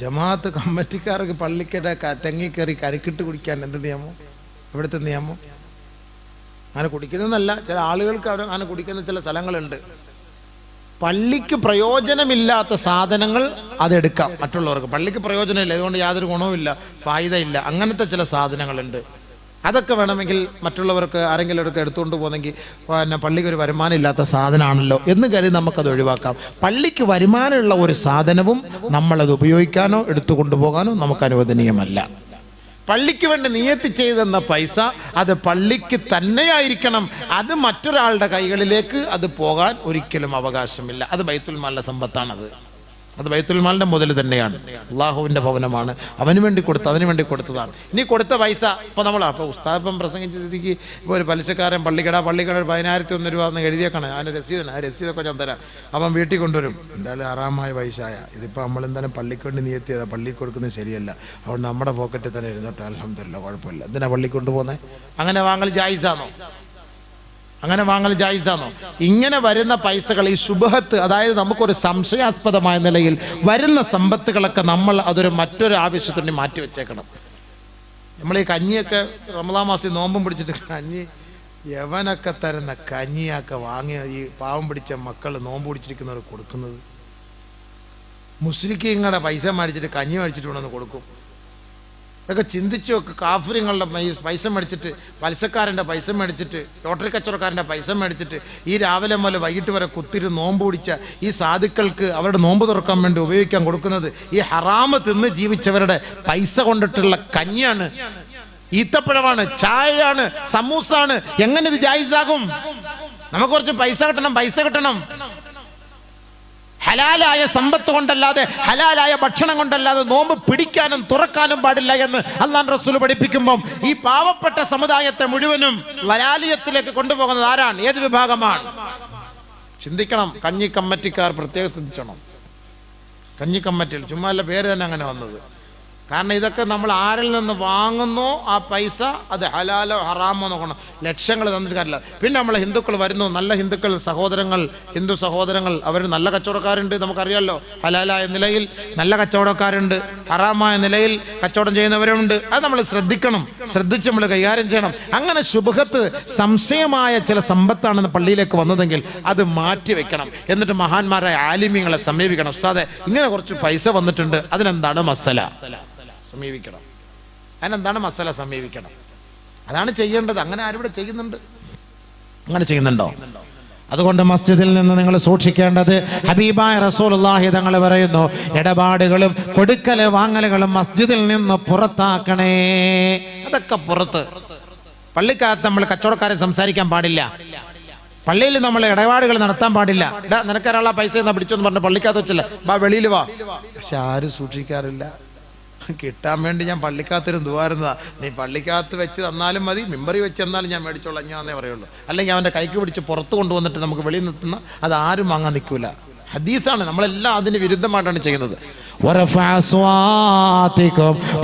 ജമാഅത്ത് കമ്മിറ്റിക്കാർക്ക് പള്ളിക്കടെ തെങ്ങി കയറി കരിക്കിട്ട് കുടിക്കാൻ എന്ത് നിയമം? ഇവിടുത്തെ നിയമം അങ്ങനെ കുടിക്കുന്നതെന്നല്ല, ചില ആളുകൾക്ക് അവർ അങ്ങനെ കുടിക്കുന്ന ചില സ്ഥലങ്ങളുണ്ട്. പള്ളിക്ക് പ്രയോജനമില്ലാത്ത സാധനങ്ങൾ അതെടുക്കാം മറ്റുള്ളവർക്ക്. പള്ളിക്ക് പ്രയോജനമില്ല, അതുകൊണ്ട് യാതൊരു ഗുണവുമില്ല, ഫായിദയില്ല, അങ്ങനത്തെ ചില സാധനങ്ങളുണ്ട്. അതൊക്കെ വേണമെങ്കിൽ മറ്റുള്ളവർക്ക് ആരെങ്കിലും ഒക്കെ എടുത്തുകൊണ്ട് പോകുന്നെങ്കിൽ പിന്നെ പള്ളിക്ക് ഒരു വരുമാനം ഇല്ലാത്ത സാധനമാണല്ലോ എന്ന് കരുതി നമുക്കത് ഒഴിവാക്കാം. പള്ളിക്ക് വരുമാനമുള്ള ഒരു സാധനവും നമ്മളത് ഉപയോഗിക്കാനോ എടുത്തുകൊണ്ടുപോകാനോ നമുക്ക് അനുവദനീയമല്ല. പള്ളിക്ക് വേണ്ടി നിയത്തി ചെയ്തെന്ന പൈസ അത് പള്ളിക്ക് തന്നെയായിരിക്കണം. അത് മറ്റൊരാളുടെ കൈകളിലേക്ക് അത് പോകാൻ ഒരിക്കലും അവകാശമില്ല. അത് ബൈത്തുൽ മാലിലെ സമ്പത്താണത്. അത് ബൈത്തുൽ മാലിന്റെ മുതൽ തന്നെയാണ്, അള്ളാഹുവിന്റെ ഭവനമാണ്, അവന് വേണ്ടി അതിനു വേണ്ടി കൊടുത്തതാണ്. ഇനി കൊടുത്ത പൈസ ഇപ്പോൾ അപ്പോൾ ഉസ്താദ് പ്രസംഗിച്ച സ്ഥിതിക്ക് ഇപ്പോൾ ഒരു പലിശക്കാരൻ പള്ളിക്കട 10,001 രൂപ എന്ന് എഴുതിയേക്കണം. അതിന് രസീതൊക്കെ ഞാൻ തരാം. അവൻ വീട്ടിൽ കൊണ്ടുവരും. എന്തായാലും ഹറാമായ പൈസയായ ഇതിപ്പോൾ നമ്മൾ എന്തായാലും പള്ളിക്ക് വേണ്ടി നിയത്തിയതാ, പള്ളി കൊടുക്കുന്നത് ശരിയല്ല, അതുകൊണ്ട് നമ്മുടെ പോക്കറ്റിൽ തന്നെ ഇരുന്നോട്ടെ, അൽഹംദുലില്ലാഹ്, കുഴപ്പമില്ല. എന്തിനാ പള്ളി കൊണ്ടുപോകുന്നത്? അങ്ങനെ വാങ്ങൽ ജായിസാണോ? ഇങ്ങനെ വരുന്ന പൈസകൾ, ഈ ശുബഹത്ത്, അതായത് നമുക്കൊരു സംശയാസ്പദമായ നിലയിൽ വരുന്ന സമ്പത്തുകളൊക്കെ നമ്മൾ അതൊരു മറ്റൊരു ആവശ്യത്തിന് മാറ്റി വെച്ചേക്കണം. നമ്മൾ ഈ കഞ്ഞിയൊക്കെ റമദാൻ മാസം നോമ്പും പിടിച്ചിട്ട് കഞ്ഞി യവനൊക്കെ തരുന്ന കഞ്ഞിയൊക്കെ വാങ്ങിയ ഈ പാവം പിടിച്ച മക്കൾ നോമ്പ് പിടിച്ചിരിക്കുന്നവർ കൊടുക്കുന്നത്. മുസ്ലിങ്ങളുടെ പൈസ മേടിച്ചിട്ട് കഞ്ഞി മേടിച്ചിട്ട് കൊണ്ടുവന്ന് കൊടുക്കും. ഇതൊക്കെ ചിന്തിച്ചു നോക്ക്. കാഫിറുകളുടെ പൈസ മേടിച്ചിട്ട്, പലിശക്കാരൻ്റെ പൈസ മേടിച്ചിട്ട്, ലോട്ടറി കച്ചവടക്കാരൻ്റെ പൈസ മേടിച്ചിട്ട് ഈ രാവിലെ മുതൽ വൈകിട്ട് വരെ കുത്തിരി നോമ്പ് പിടിച്ച ഈ സാധുക്കൾക്ക് അവരുടെ നോമ്പ് തുറക്കാൻ വേണ്ടി ഉപയോഗിക്കാൻ കൊടുക്കുന്നത് ഈ ഹറാമ് തിന്ന് ജീവിച്ചവരുടെ പൈസ കൊണ്ടിട്ടുള്ള കഞ്ഞിയാണ്, ഈത്തപ്പഴമാണ്, ചായയാണ്, സമൂസാണ്. എങ്ങനെ ഇത് ജായിസാകും? നമുക്ക് കുറച്ച് പൈസ കിട്ടണം. ഹലാലായ സമ്പത്ത് കൊണ്ടല്ലാതെ, ഹലാലായ ഭക്ഷണം കൊണ്ടല്ലാതെ നോമ്പ് പിടിക്കാനും തുറക്കാനും പാടില്ല എന്ന് അല്ലാഹു റസൂൽ പഠിപ്പിക്കുമ്പോൾ ഈ പാവപ്പെട്ട സമുദായത്തെ മുഴുവനും ലലാലിയത്തിലേക്ക് കൊണ്ടുപോകുന്നത് ആരാണ്? ഏത് വിഭാഗമാണ്? ചിന്തിക്കണം. കഞ്ഞി കമ്മിറ്റിക്കാർ പ്രത്യേകം ശ്രദ്ധിക്കണം. കഞ്ഞി കമ്മിറ്റിയിൽ ചുമ്മാ പേര് തന്നെ അങ്ങനെ വന്നത്. കാരണം ഇതൊക്കെ നമ്മൾ ആരിൽ നിന്ന് വാങ്ങുന്നോ ആ പൈസ അത് ഹലാലോ ഹറാമോ നോക്കണം. ലക്ഷങ്ങൾ തന്നിട്ട് കാര്യമില്ല. പിന്നെ നമ്മളെ ഹിന്ദുക്കൾ വരുന്നു, നല്ല ഹിന്ദു സഹോദരങ്ങൾ, അവർ നല്ല കച്ചവടക്കാരുണ്ട്, നമുക്കറിയാമല്ലോ. ഹലാലായ നിലയിൽ നല്ല കച്ചവടക്കാരുണ്ട്, ഹറാമായ നിലയിൽ കച്ചവടം ചെയ്യുന്നവരുണ്ട്. അത് നമ്മൾ ശ്രദ്ധിച്ച് നമ്മൾ കൈകാര്യം ചെയ്യണം. അങ്ങനെ ശുബഹത്ത്, സംശയമായ ചില സമ്പത്താണെന്ന് പള്ളിയിലേക്ക് വന്നതെങ്കിൽ അത് മാറ്റി വെക്കണം. എന്നിട്ട് മഹാന്മാരായ ആലിമീങ്ങളെ സമീപിക്കണം. ഉസ്താദെ, ഇങ്ങനെ കുറച്ച് പൈസ വന്നിട്ടുണ്ട്, അതിനെന്താണ് മസല? സമീപിക്കണം. അതിനെന്താണ് മസല? സമീപിക്കണം. അതാണ് ചെയ്യേണ്ടത്. അങ്ങനെ ആരിവിടെ ചെയ്യുന്നുണ്ടോ? അതുകൊണ്ട് മസ്ജിദിൽ നിന്ന് നിങ്ങൾ സൂക്ഷിക്കേണ്ടത്, ഹബീബായ റസൂലുള്ളാഹി തങ്ങൾ പറയുന്നു, ഇടപാടുകളും കൊടുക്കല് വാങ്ങലുകളും മസ്ജിദിൽ നിന്ന് പുറത്താക്കണേ. അതൊക്കെ പുറത്ത്. പള്ളിക്കകത്ത് നമ്മൾ കച്ചവടക്കാരെ സംസാരിക്കാൻ പാടില്ല. പള്ളിയിൽ നമ്മൾ ഇടപാടുകൾ നടത്താൻ പാടില്ല. നിനക്കൊരാളാ പൈസ എന്നാ പിടിച്ചോന്ന് പറഞ്ഞ പള്ളിക്കകത്ത് വെച്ചില്ല, വെളിയിൽ വാ. പക്ഷെ ആരും സൂക്ഷിക്കാറില്ല. കിട്ടാൻ വേണ്ടി ഞാൻ പള്ളിക്കകത്തിരും ദുആരുന്നതാ. നീ പള്ളിക്കകത്ത് വെച്ച് തന്നാലും മതി, മിമ്പറി വെച്ച് തന്നാലും ഞാൻ മേടിച്ചോളാം ഞാന്നേ പറയുള്ളൂ. അല്ലെങ്കിൽ അവൻ്റെ കൈക്ക് പിടിച്ച് പുറത്ത് കൊണ്ടുവന്നിട്ട് നമുക്ക് വെളിയിൽ നിർത്തുന്ന അത് ആരും വാങ്ങാൻ നിൽക്കൂല. ഹദീസാണ്. നമ്മളെല്ലാം അതിന് വിരുദ്ധമായിട്ടാണ് ചെയ്യുന്നത്.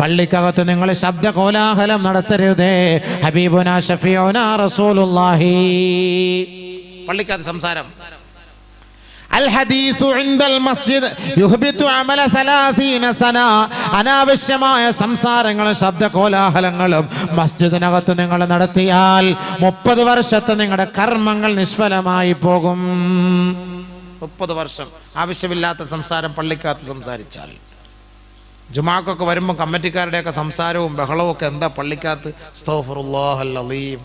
പള്ളിക്കകത്ത് നിങ്ങൾ ശബ്ദ കോലാഹലം നടത്തരുതേ. ഹബീബുനാ ഷഫീഉനാ റസൂലുള്ളാഹി. പള്ളിക്കകത്ത് സംസാരം. അനാവശ്യമായ സംസാരങ്ങളും ശബ്ദ കോലാഹലങ്ങളും മസ്ജിദിനകത്ത് നിങ്ങൾ നടത്തിയാൽ 30 വർഷത്തെ നിങ്ങളുടെ കർമ്മങ്ങൾ നിഷ്ഫലമായി പോകും. 30 വർഷം ആവശ്യമില്ലാത്ത സംസാരം പള്ളിക്കകത്ത് സംസാരിച്ചാൽ. ജുമാക്കൊക്കെ വരുമ്പോൾ കമ്മിറ്റിക്കാരുടെയൊക്കെ സംസാരവും ബഹളവും ഒക്കെ എന്താ പള്ളിക്കകത്ത്? അസ്തഗ്ഫിറുല്ലാഹൽ അലീം.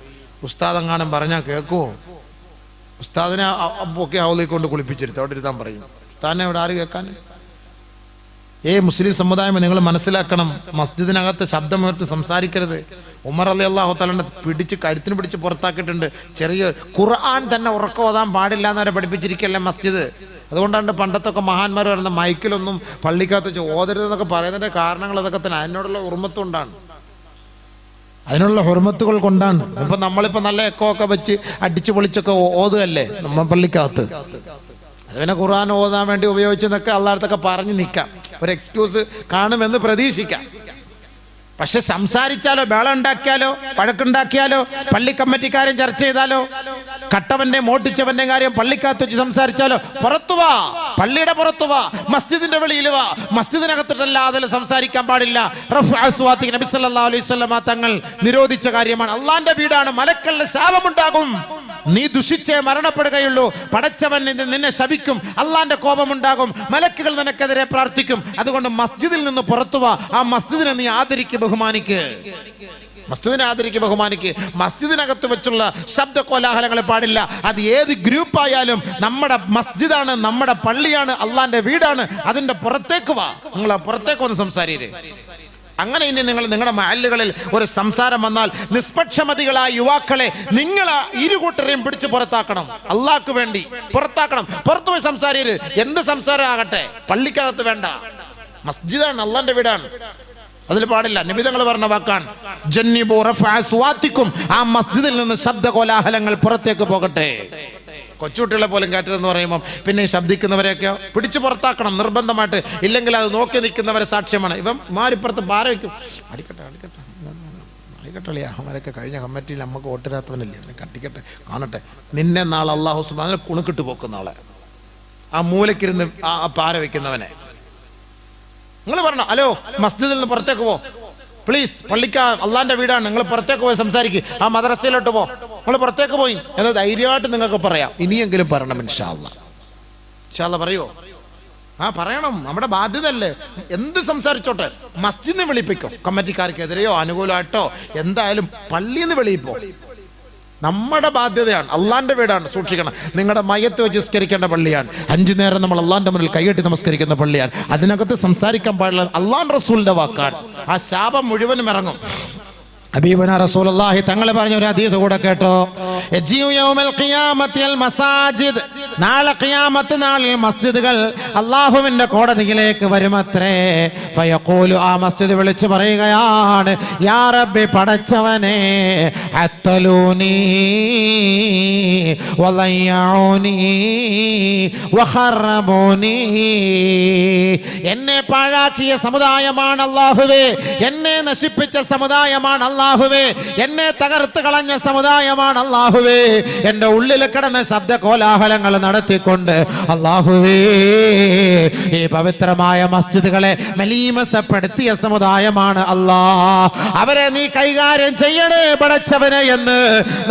ഉസ്താദെങ്ങാനും പറഞ്ഞാൽ കേൾക്കുമോ? ഉസ്താദിനെ ഒക്കെ ഹൗലിൽ കൊണ്ട് കുളിപ്പിച്ചിരുത്ത് അവിടെ ഇരുത്താൻ പറയും. ഉസ്താദിനെ ഇവിടെ ആര് കേൾക്കാൻ? മുസ്ലിം സമുദായം നിങ്ങൾ മനസ്സിലാക്കണം, മസ്ജിദിനകത്ത് ശബ്ദമുയർത്തി സംസാരിക്കരുത്. ഉമർ റളിയല്ലാഹു തആല കഴുത്തിന് പിടിച്ച് പുറത്താക്കിയിട്ടുണ്ട്. ചെറിയ ഖുർആൻ തന്നെ ഉറക്കം ഓതാൻ പാടില്ല എന്നവരെ പഠിപ്പിച്ചിരിക്കല്ലേ മസ്ജിദ്. അതുകൊണ്ടാണ് പണ്ടത്തൊക്കെ മഹാന്മാർ പറയുന്ന മൈക്കിലൊന്നും പള്ളിക്കകത്ത് വെച്ച് ഓതരുതെന്നൊക്കെ പറയുന്നതിൻ്റെ കാരണങ്ങൾ അതൊക്കെ തന്നെ അതിനോടുള്ള ഉറുമത്തുകൊണ്ടാണ്, അതിനുള്ള ഹുർമത്തുകൾ കൊണ്ടാണ്. ഇപ്പം നമ്മളിപ്പോൾ നല്ല എക്കോ ഒക്കെ വെച്ച് അടിച്ചു പൊളിച്ചൊക്കെ ഓതുകല്ലേ നമ്മൾ പള്ളിക്കകത്ത്. അത് പിന്നെ ഖുർആൻ ഓതാൻ വേണ്ടി ഉപയോഗിച്ചെന്നൊക്കെ അള്ളാഹുത്തൊക്കെ പറഞ്ഞ് നിൽക്കാം, ഒരു എക്സ്ക്യൂസ് കാണുമെന്ന് പ്രതീക്ഷിക്കാം. പക്ഷെ സംസാരിച്ചാലോ, ബേളം ഉണ്ടാക്കിയാലോ, വഴക്കുണ്ടാക്കിയാലോ, പള്ളി കമ്മിറ്റിക്കാരും ചർച്ച ചെയ്താലോ, കട്ടവന്റെ മോട്ടിച്ചവന്റെ കാര്യം പള്ളിക്കകത്ത് വെച്ച് സംസാരിച്ചാലോ, പുറത്തുവാ, പള്ളിയുടെ പുറത്തുവാ, മസ്ജിദിന്റെ വെളിയിൽ വാ. മസ്ജിദിനകത്തിട്ടല്ലാതെ സംസാരിക്കാൻ പാടില്ല. നബി സല്ലല്ലാഹു അലൈഹി വസല്ലം തങ്ങൾ നിരോധിച്ച കാര്യമാണ്. അള്ളാന്റെ വീടാണ്, മലക്കളുടെ ശാപമുണ്ടാകും. നീ ദുഷിച്ചേ മരണപ്പെടുകയുള്ളൂ. പടച്ചവൻ നിന്നെ ശപിക്കും, അള്ളാന്റെ കോപമുണ്ടാകും, മലക്കുകൾ നിനക്കെതിരെ പ്രാർത്ഥിക്കും. അതുകൊണ്ട് മസ്ജിദിൽ നിന്ന് പുറത്തുവാ. ആ മസ്ജിദിനെ നീ ആദരിക്ക്, ബഹുമാനിക്ക്. മസ്ജിദിനകത്ത് വെച്ചുള്ള ശബ്ദ കോലാഹലങ്ങളെ പാടില്ല. അത് ഏത് ഗ്രൂപ്പായാലും നമ്മുടെ മസ്ജിദാണ്, നമ്മുടെ പള്ളിയാണ്, അള്ളാന്റെ വീടാണ്. അതിന്റെ പുറത്തേക്ക് വാ. നിങ്ങൾ പുറത്തേക്ക് വന്ന് സംസാരിക്കേ. അങ്ങനെ ഇനി നിങ്ങൾ നിങ്ങളുടെ മഹല്ലുകളിൽ ഒരു സംസാരം വന്നാൽ നിഷ്പക്ഷമതികളായ യുവാക്കളെ നിങ്ങൾ ഇരുകൂട്ടരെയും പിടിച്ച് പുറത്താക്കണം. അള്ളാഹ്ക്ക് വേണ്ടി പുറത്താക്കണം. പുറത്തു പോയി സംസാരിക്കരുത്. എന്ത് സംസാരം ആകട്ടെ, പള്ളിക്കകത്ത് വേണ്ട. മസ്ജിദാണ്, അള്ളാന്റെ വീടാണ്, അതിൽ പാടില്ല. നബി തങ്ങൾ പറഞ്ഞ വാക്കാണ്, ജന്നിബു റഫഅ അസ്വാതിക്കും, ആ മസ്ജിദിൽ നിന്ന് ശബ്ദ കോലാഹലങ്ങൾ പുറത്തേക്ക് പോകട്ടെ. കൊച്ചുകുട്ടികളെ പോലും കയറ്റതെന്ന് പറയുമ്പോൾ പിന്നെ ഈ ശബ്ദിക്കുന്നവരെയൊക്കെ പിടിച്ചു പുറത്താക്കണം നിർബന്ധമായിട്ട്. ഇല്ലെങ്കിൽ അത് നോക്കി നിൽക്കുന്നവരെ സാക്ഷ്യമാണ്. ഇവൻ മാരിപ്പുറത്ത് പാര വയ്ക്കും, അടിക്കട്ടെ അടിക്കട്ടെ അടിക്കട്ടെ, അവരൊക്കെ കഴിഞ്ഞ കമ്മിറ്റിയിൽ നമുക്ക് വോട്ടിരാത്തവനല്ലേ, അതിനെ കട്ടിക്കട്ടെ കാണട്ടെ. നിന്നെ നാളെ അള്ളാഹു സുബ്ഹാനഹു കുണുക്കിട്ട് പോക്കുന്ന ആളെ, ആ മൂലക്കിരുന്ന് ആ പാര വയ്ക്കുന്നവനെ. നിങ്ങൾ പറഞ്ഞോ, ഹലോ മസ്ജിദിൽ നിന്ന് പുറത്തേക്ക് പോ പ്ലീസ്, പള്ളിക്ക അള്ളാന്റെ വീടാണ്, നിങ്ങൾ പുറത്തേക്ക് പോയി സംസാരിക്കുക, ആ മദ്രസയിലോട്ട് പോ, നിങ്ങൾ പുറത്തേക്ക് പോയി എന്ന് ധൈര്യമായിട്ട് നിങ്ങൾക്ക് പറയാം. ഇനിയെങ്കിലും പറയണം ഇൻഷാ അല്ലാഹ്. ഇൻഷാ അല്ലാഹ് പറയുമോ? ആ പറയണം, നമ്മുടെ ബാധ്യത അല്ലേ. എന്ത് സംസാരിച്ചോട്ടെ, മസ്ജിദിനെ വിളിപ്പിക്കും, കമ്മിറ്റിക്കാർക്കെതിരെയോ അനുകൂലമായിട്ടോ എന്തായാലും പള്ളിയിൽ നിന്ന് വെളിയിപ്പോ. നമ്മുടെ ബാധ്യതയാണ്, അള്ളാന്റെ വീടാണ്, സൂക്ഷിക്കണം. നിങ്ങളുടെ മയ്യത്ത് വെച്ച് നിസ്കരിക്കേണ്ട പള്ളിയാണ്, 5 നേരം നമ്മൾ അള്ളാന്റെ മുന്നിൽ കൈകെട്ടി നമസ്കരിക്കുന്ന പള്ളിയാണ്. അതിനകത്ത് സംസാരിക്കാൻ പാടില്ല, അള്ളാൻ റസൂലിന്റെ വാക്കാണ്. ആ ശാപം മുഴുവനും ഇറങ്ങും. ഹബീബുനാ റസൂലുള്ളാഹി തങ്ങൾ പറഞ്ഞ ഒരു ഹദീസ് കൂടെ കേട്ടോ. യജിഉ യൗമൽ ഖിയാമത്തിൽ മസാജിദ്, നാളെ ഖിയാമത്ത് നാളിൽ മസ്ജിദുകൾ അല്ലാഹുവിന്റെ കോടതിയിലേക്ക് വരുമത്രേ. ഫയഖൂലു, ആ മസ്ജിദ് വിളിച്ചു പറയുകയാണ്, യാ റബ്ബി, പടച്ചവനെ, അത്തലൂനി വലയ്യഊനി വഖറബൂനി, എന്നെ പാഴാക്കിയ സമുദായമാണ് അല്ലാഹുവേ, എന്നെ നശിപ്പിച്ച സമുദായമാണ് അല്ലാഹുവേ, എന്നെ തകർത്ത് കളഞ്ഞ സമുദായമാണ് അല്ലാഹുവേ, എന്റെ ഉള്ളിൽ കിടന്ന ശബ്ദ കോലാഹലങ്ങൾ നടത്തിക്കൊണ്ട് അല്ലാഹുവേ ഈ പവിത്രമായ മസ്ജിദുകളെ മലീമസപ്പെടുത്തിയ സമുദായമാണ് അല്ലാ, അവരെ നീ കൈകാര്യം ചെയ്യണേ പടച്ചവനെ എന്ന്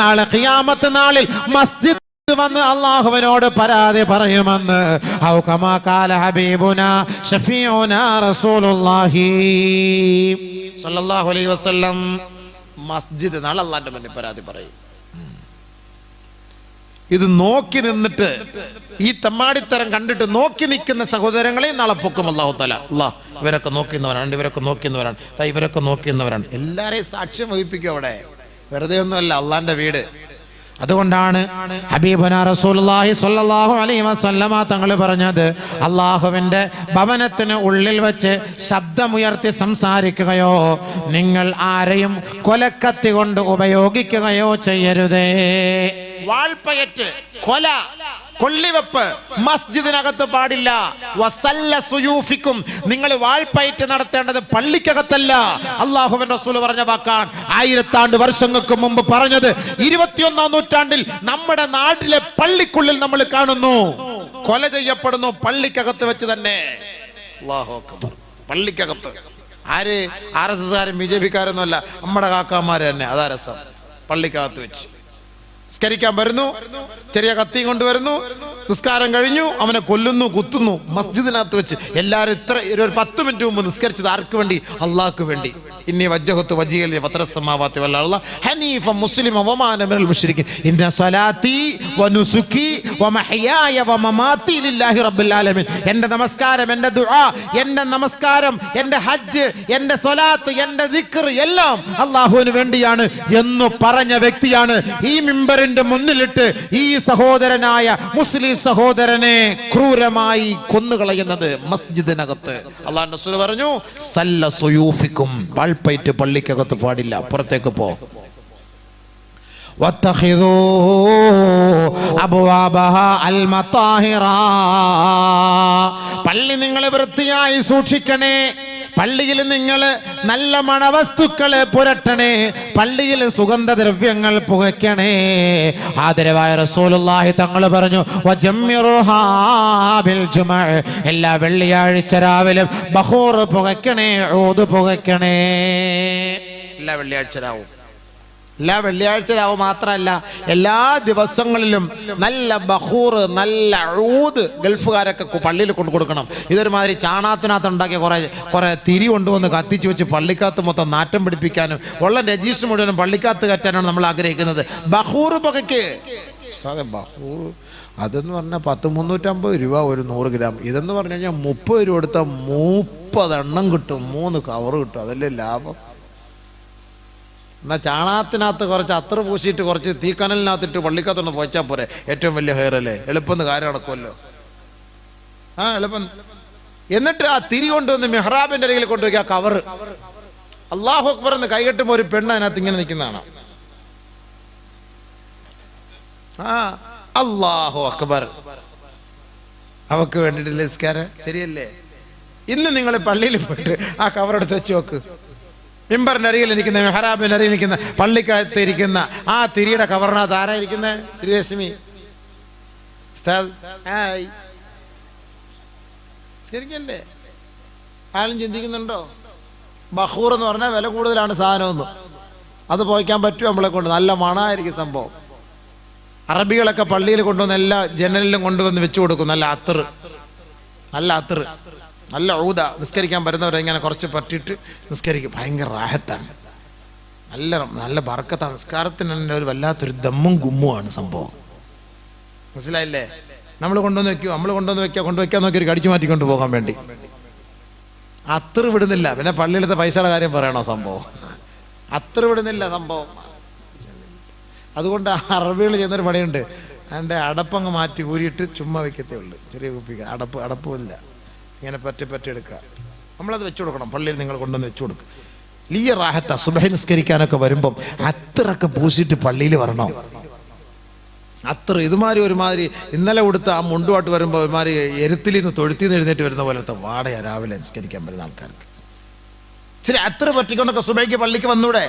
നാളെ ഖിയാമത്ത് നാളിൽ മസ്ജിദ് വന്ന് അല്ലാഹുവിനോട് പരാതി പറയുമെന്ന് ഔ കമാ ഖാല ഹബീബുനാ ശഫീഉനാ റസൂലുള്ളാഹി സല്ലല്ലാഹു അലൈഹി വസല്ലം. മസ്ജിദ് നാളെ അല്ലാഹുവിന്റെ മുന്നിൽ പരാതി പറയും. ഇത് നോക്കി നിന്നിട്ട്, ഈ തമ്മാടിത്തരം കണ്ടിട്ട് നോക്കി നിൽക്കുന്ന സഹോദരങ്ങളെ നാളെ പൊക്കും അല്ലാഹു തആല. അല്ലാഹ് ഇവരൊക്കെ നോക്കുന്നവരാണ്, ഇവരൊക്കെ നോക്കുന്നവരാണ്, ഇവരൊക്കെ നോക്കുന്നവരാണ്, എല്ലാരെയും സാക്ഷ്യം വഹിപ്പിക്കും അവിടെ. വെറുതെ ഒന്നുമല്ല അള്ളാന്റെ വീട്. അതുകൊണ്ടാണ് ഹബീബുനാ റസൂലുള്ളാഹി സ്വല്ലല്ലാഹു അലൈഹി വസല്ലമ തങ്ങൾ പറഞ്ഞത്, അല്ലാഹുവിന്റെ ഭവനത്തിന് ഉള്ളിൽ വെച്ച് ശബ്ദമുയർത്തി സംസാരിക്കുകയോ നിങ്ങൾ ആരെയും കൊലക്കത്തി കൊണ്ട് ഉപയോഗിക്കുകയോ ചെയ്യരുതേ. വാൾപ്പയറ്റ്, കൊല, കൊള്ളിവെപ്പ് മസ്ജിദിനകത്ത് പാടില്ല. വസല്ല സുയൂഫിക്കും, നിങ്ങൾ വാൾപ്പയറ്റ് നടത്തേണ്ടത് പള്ളിക്കകത്തല്ല. അല്ലാഹുവിന്റെ റസൂൽ പറഞ്ഞ വാക്കാണ്. 1000 വർഷങ്ങൾക്ക് മുമ്പ് പറഞ്ഞത് 21-ാം നൂറ്റാണ്ടിൽ നമ്മുടെ നാട്ടിലെ പള്ളിക്കുള്ളിൽ നമ്മൾ കാണുന്നു. കൊല ചെയ്യപ്പെടുന്നു പള്ളിക്കകത്ത് വെച്ച് തന്നെ. അല്ലാഹു അക്ബർ. പള്ളിക്കകത്ത്. ആര്? RSSകാരും BJP-കാരൊന്നും അല്ല, നമ്മുടെ കാക്കാമാര് തന്നെ. അതാ രസം. പള്ളിക്കകത്ത് വെച്ച് നിസ്കരിക്കാൻ വരുന്നു, ചെറിയ കത്തിയും കൊണ്ടുവരുന്നു, നിസ്കാരം കഴിഞ്ഞു, അവനെ കൊല്ലുന്നു, കുത്തുന്നു മസ്ജിദിനകത്ത് വെച്ച്. എല്ലാവരും ഒരു 10 മിനിറ്റ് മുമ്പ് നിസ്കരിച്ചത് ആർക്ക് വേണ്ടി? അള്ളാഹ്ക്ക് വേണ്ടി. ഇന്നി വജ്ജഹത്തു വജ്ഹിയ ഫത്രസ്സമാവാതി വൽ അർള ഹനീഫ മുസ്ലിമ വമാ അന മിനൽ മുശ്രിക്കീൻ ഇന്ന സ്വലാത്തി വനുസുകി വമഹയായ വമമാതി ലില്ലാഹി റബ്ബിൽ ആലമീൻ. എൻ്റെ നമസ്കാരം, എൻ്റെ ദുആ, എൻ്റെ നമസ്കാരം, എൻ്റെ ഹജ്ജ്, എൻ്റെ സ്വലാത്ത്, എൻ്റെ ദിക്ർ എല്ലാം അല്ലാഹുവിന് വേണ്ടിയാണ് എന്ന് പറഞ്ഞ വ്യക്തിയാണ് ഈ മിമ്പറിന്റെ മുന്നിലിട്ട് ഈ സഹോദരനായ മുസ്ലിം സഹോദരനെ ക്രൂരമായി കൊന്നുകളയുന്നത് മസ്ജിദിനകത്ത്. അല്ലാഹുവിന്റെ റസൂൽ പറഞ്ഞു, സല്ല സുയൂഫിക്കും, വാൾപ്പയറ്റ് പള്ളിക്കകത്ത് പാടില്ല, പുറത്തേക്ക് പോ. വത്തഖിദൂ അബ്വാബഹാ അൽ മതാഹിറ, പള്ളി നിങ്ങൾ വൃത്തിയായി സൂക്ഷിക്കണേ. പള്ളിയിൽ നിങ്ങൾ നല്ല മണവസ്തുക്കളെ പുരട്ടണേ, പള്ളിയിൽ സുഗന്ധദ്രവ്യങ്ങൾ പുകയ്ക്കണേ. ആദരവായ റസൂലുള്ളാഹി തങ്ങൾ പറഞ്ഞു, വജമ്മിറുഹാ ബിൽ ജുമഅ, എല്ലാ വെള്ളിയാഴ്ച രാവിലെ ബഖൂർ പുകയ്ക്കണേ, ഊദ് പുകയ്ക്കണേ. എല്ലാ വെള്ളിയാഴ്ച രാവും, എല്ലാ വെള്ളിയാഴ്ച രാവും മാത്രമല്ല എല്ലാ ദിവസങ്ങളിലും നല്ല ബഖൂർ, നല്ല ഊദ് ഗൾഫുകാരൊക്കെ പള്ളിയിൽ കൊണ്ടു കൊടുക്കണം. ഇതൊരുമാതിരി ചാണാത്തിനകത്ത് ഉണ്ടാക്കിയ കുറെ തിരി കൊണ്ടുവന്ന് കത്തിച്ച് വെച്ച് പള്ളിക്കകത്ത് മൊത്തം നാറ്റം പിടിപ്പിക്കാനും ഉള്ള രജിസ്റ്റർ മുഴുവനും പള്ളിക്കകത്ത് കയറ്റാനാണ് നമ്മൾ ആഗ്രഹിക്കുന്നത്. ബഖൂർ പുകയ്ക്ക്. ബഖൂർ അതെന്ന് പറഞ്ഞാൽ 350 രൂപ ഒരു 100 ഗ്രാം. ഇതെന്ന് പറഞ്ഞു കഴിഞ്ഞാൽ 30 രൂപ കൊടുത്ത 30 എണ്ണം കിട്ടും, 3 കവറ് കിട്ടും. അതല്ലേ ലാഭം. എന്നാൽ ചാണകത്തിനകത്ത് കുറച്ച് അത്തറ് പൂശിയിട്ട് കുറച്ച് തീക്കനലിനകത്തിട്ട് പള്ളിക്കകത്തൊന്ന് പോച്ചാൽ പോരെ, ഏറ്റവും വലിയ ഹെയറല്ലേ, എളുപ്പം കാര്യം നടക്കുമല്ലോ. എളുപ്പം. എന്നിട്ട് ആ തിരി കൊണ്ടുവന്ന് മെഹ്റാബിന്റെ അരികിൽ കൊണ്ടുപോയി ആ കവറ്, അല്ലാഹു അക്ബർ എന്ന് കൈകെട്ടുമ്പോൾ ഒരു പെണ്ണ് അതിനകത്ത് ഇങ്ങനെ നിൽക്കുന്നതാണ്. അല്ലാഹു അക്ബർ, അവക്ക് വേണ്ടിയിട്ട് നിസ്കാരം ശരിയല്ലേ? ഇന്ന് നിങ്ങൾ പള്ളിയിൽ പോയിട്ട് ആ കവറെടുത്ത് വെച്ച് നോക്ക്. മിമ്പറിന്റെ അരികിൽ ഇരിക്കുന്ന, മെഹ്റാബിന്റെ അരികിൽ ഇരിക്കുന്ന, പള്ളിക്കകത്ത് ഇരിക്കുന്ന ആ തിരിയുടെ കവറിനകത്ത് ആരാ ഇരിക്കുന്നത്? ശ്രീലക്ഷ്മി ശരിക്കല്ലേ? ആരും ചിന്തിക്കുന്നുണ്ടോ? ബഹൂർ എന്ന് പറഞ്ഞാൽ വില കൂടുതലാണ് സാധനമൊന്നും. അത് പോയിക്കാൻ പറ്റുമോ നമ്മളെ കൊണ്ട്? നല്ല മണമായിരിക്കും സംഭവം. അറബികളൊക്കെ പള്ളിയിൽ കൊണ്ടുവന്ന് എല്ലാ ജനലിലും കൊണ്ടുവന്ന് വെച്ചു കൊടുക്കും. നല്ല അത്തറ്, നല്ല ഊത. നിസ്കരിക്കാൻ വരുന്നവരെ ഇങ്ങനെ കുറച്ച് പറ്റിയിട്ട് നിസ്കരിക്കും. ഭയങ്കര റാഹത്താണ്, നല്ല ബർക്കത്താണ്. നിസ്കാരത്തിന് തന്നെ ഒരു വല്ലാത്തൊരു ദമ്മും ഗുമ്മുമാണ് സംഭവം. മനസ്സിലായില്ലേ? നമ്മൾ കൊണ്ടുവന്ന് കൊണ്ടുവയ്ക്കാൻ നോക്കി ഒരു കടിച്ചു മാറ്റിക്കൊണ്ട് പോകാൻ വേണ്ടി അത്തറ് വിടുന്നില്ല. പിന്നെ പള്ളിയിലത്തെ പൈസയുടെ കാര്യം പറയണോ? സംഭവം അത്തറ് വിടുന്നില്ല സംഭവം. അതുകൊണ്ട് അറബികൾ ചെയ്യുന്നൊരു പണിയുണ്ട്. അതിൻ്റെ അടപ്പങ്ങ് മാറ്റി ഊരിയിട്ട് ചുമ്മാ വയ്ക്കത്തേ ഉള്ളൂ. ചെറിയ കുപ്പിക്ക് അടപ്പമില്ല, ഇങ്ങനെ പറ്റി എടുക്കുക. നമ്മളത് വെച്ചു കൊടുക്കണം. പള്ളിയിൽ നിങ്ങൾ കൊണ്ടുവന്ന് വെച്ചു കൊടുക്കുക. വലിയ റാഹത്ത. സുബഹി നിസ്കരിക്കാനൊക്കെ വരുമ്പം അത്തറൊക്കെ പൂശിയിട്ട് പള്ളിയിൽ വരണോ? അത്ര ഒരുമാതിരി ഇന്നലെ കൊടുത്ത ആ മുണ്ടുമായിട്ട് വരുമ്പോൾ ഒരുമാതിരി എരുത്തിൽ നിന്ന് തൊഴുത്തിൽ നിന്ന് എഴുന്നേറ്റ് വരുന്ന പോലത്തെ വാടയാ രാവിലെ നിസ്കരിക്കാൻ വരുന്ന ആൾക്കാർക്ക്. ശരി, അത്ര പറ്റിക്കൊണ്ടൊക്കെ സുബഹിക്ക് പള്ളിക്ക് വന്നൂടെ?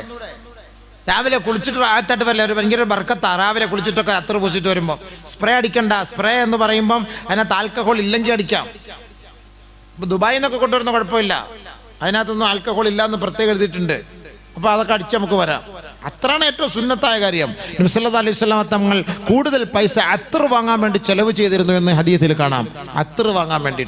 രാവിലെ കുളിച്ചിട്ട് ആഴത്തായിട്ട് വരില്ല, ഒരു ഭയങ്കര ബർക്കത്താ. രാവിലെ കുളിച്ചിട്ടൊക്കെ അത്ര പൂശിട്ട് വരുമ്പോൾ സ്പ്രേ അടിക്കണ്ട. സ്പ്രേ എന്ന് പറയുമ്പം അതിനകത്ത് ആൽക്കഹോൾ ഇല്ലെങ്കിൽ അടിക്കാം. ഇപ്പം ദുബായിൽ നിന്നൊക്കെ കൊണ്ടുവരുന്ന കുഴപ്പമില്ല, അതിനകത്തൊന്നും ആൽക്കഹോൾ ഇല്ലാന്ന് പ്രത്യേകം എഴുതിയിട്ടുണ്ട്. അപ്പോൾ അതൊക്കെ അടിച്ച് നമുക്ക് വരാം. അത്രയാണ് ഏറ്റവും സുന്നത്തായ കാര്യം. നബി സല്ലല്ലാഹു അലൈഹി വസല്ലം തങ്ങൾ കൂടുതൽ പൈസ അത്തർ വാങ്ങാൻ വേണ്ടി ചെലവ് ചെയ്തിരുന്നു എന്ന് ഹദീസിൽ കാണാം. അത്തർ വാങ്ങാൻ വേണ്ടി